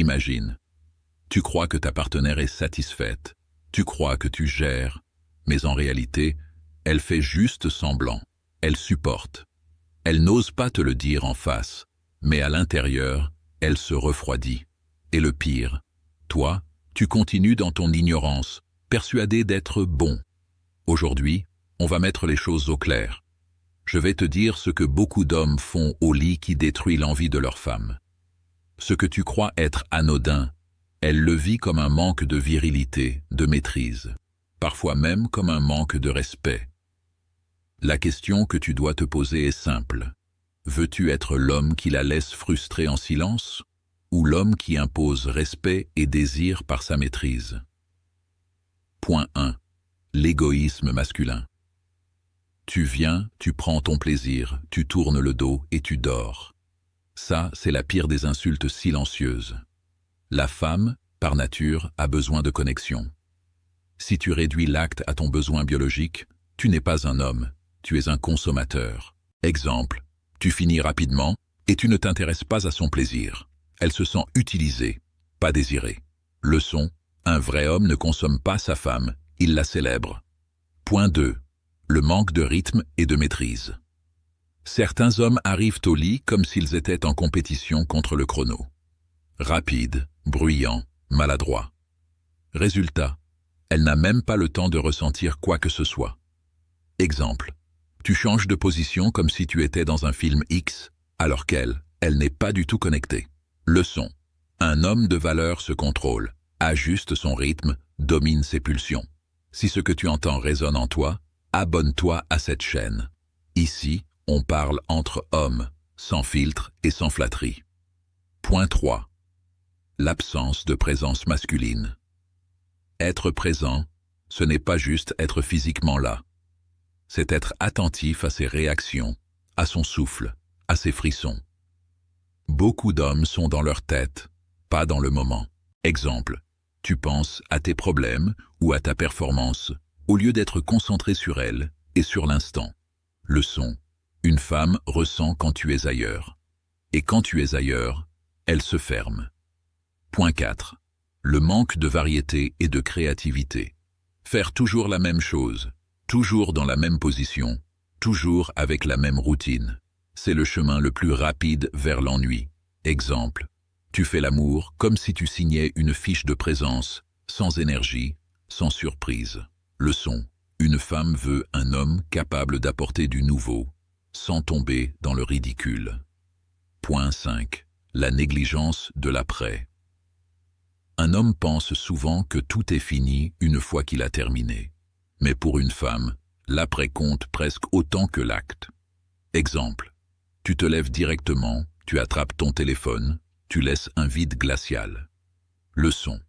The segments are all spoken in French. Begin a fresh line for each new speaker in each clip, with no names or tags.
Imagine, tu crois que ta partenaire est satisfaite, tu crois que tu gères, mais en réalité, elle fait juste semblant, elle supporte. Elle n'ose pas te le dire en face, mais à l'intérieur, elle se refroidit. Et le pire, toi, tu continues dans ton ignorance, persuadé d'être bon. Aujourd'hui, on va mettre les choses au clair. Je vais te dire ce que beaucoup d'hommes font au lit qui détruit l'envie de leur femme. Ce que tu crois être anodin, elle le vit comme un manque de virilité, de maîtrise, parfois même comme un manque de respect. La question que tu dois te poser est simple. Veux-tu être l'homme qui la laisse frustrer en silence, ou l'homme qui impose respect et désir par sa maîtrise? Point 1. L'égoïsme masculin. Tu viens, tu prends ton plaisir, tu tournes le dos et tu dors. Ça, c'est la pire des insultes silencieuses. La femme, par nature, a besoin de connexion. Si tu réduis l'acte à ton besoin biologique, tu n'es pas un homme, tu es un consommateur. Exemple, tu finis rapidement et tu ne t'intéresses pas à son plaisir. Elle se sent utilisée, pas désirée. Leçon, un vrai homme ne consomme pas sa femme, il la célèbre. Point 2. Le manque de rythme et de maîtrise. Certains hommes arrivent au lit comme s'ils étaient en compétition contre le chrono. Rapide, bruyant, maladroit. Résultat, elle n'a même pas le temps de ressentir quoi que ce soit. Exemple, tu changes de position comme si tu étais dans un film X, alors qu'elle n'est pas du tout connectée. Leçon, un homme de valeur se contrôle, ajuste son rythme, domine ses pulsions. Si ce que tu entends résonne en toi, abonne-toi à cette chaîne. Ici, on parle entre hommes, sans filtre et sans flatterie. Point 3. L'absence de présence masculine. Être présent, ce n'est pas juste être physiquement là. C'est être attentif à ses réactions, à son souffle, à ses frissons. Beaucoup d'hommes sont dans leur tête, pas dans le moment. Exemple, tu penses à tes problèmes ou à ta performance, au lieu d'être concentré sur elle et sur l'instant. Leçon, une femme ressent quand tu es ailleurs. Et quand tu es ailleurs, elle se ferme. Point 4. Le manque de variété et de créativité. Faire toujours la même chose, toujours dans la même position, toujours avec la même routine. C'est le chemin le plus rapide vers l'ennui. Exemple, tu fais l'amour comme si tu signais une fiche de présence, sans énergie, sans surprise. Leçon, une femme veut un homme capable d'apporter du nouveau, sans tomber dans le ridicule. Point 5. La négligence de l'après. Un homme pense souvent que tout est fini une fois qu'il a terminé. Mais pour une femme, l'après compte presque autant que l'acte. Exemple, tu te lèves directement, tu attrapes ton téléphone, tu laisses un vide glacial. Leçon,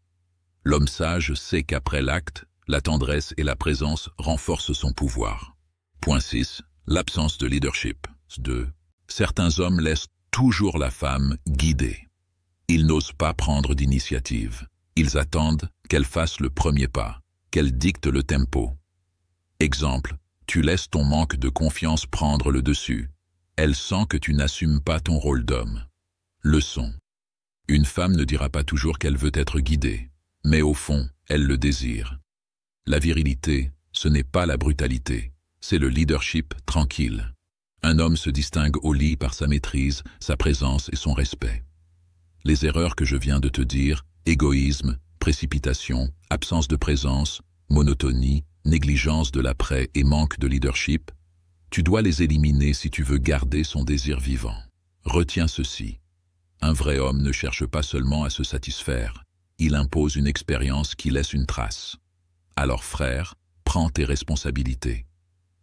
l'homme sage sait qu'après l'acte, la tendresse et la présence renforcent son pouvoir. Point 6. L'absence de leadership. 2. Certains hommes laissent toujours la femme guider. Ils n'osent pas prendre d'initiative. Ils attendent qu'elle fasse le premier pas, qu'elle dicte le tempo. Exemple, tu laisses ton manque de confiance prendre le dessus. Elle sent que tu n'assumes pas ton rôle d'homme. Leçon, une femme ne dira pas toujours qu'elle veut être guidée, mais au fond, elle le désire. La virilité, ce n'est pas la brutalité, c'est le leadership tranquille. Un homme se distingue au lit par sa maîtrise, sa présence et son respect. Les erreurs que je viens de te dire, égoïsme, précipitation, absence de présence, monotonie, négligence de l'après et manque de leadership, tu dois les éliminer si tu veux garder son désir vivant. Retiens ceci. Un vrai homme ne cherche pas seulement à se satisfaire, il impose une expérience qui laisse une trace. Alors frère, prends tes responsabilités.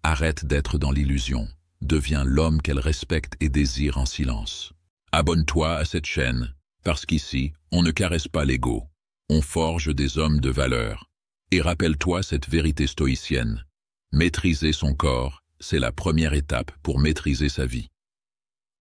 Arrête d'être dans l'illusion, deviens l'homme qu'elle respecte et désire en silence. Abonne-toi à cette chaîne, parce qu'ici, on ne caresse pas l'ego, on forge des hommes de valeur. Et rappelle-toi cette vérité stoïcienne. Maîtriser son corps, c'est la première étape pour maîtriser sa vie.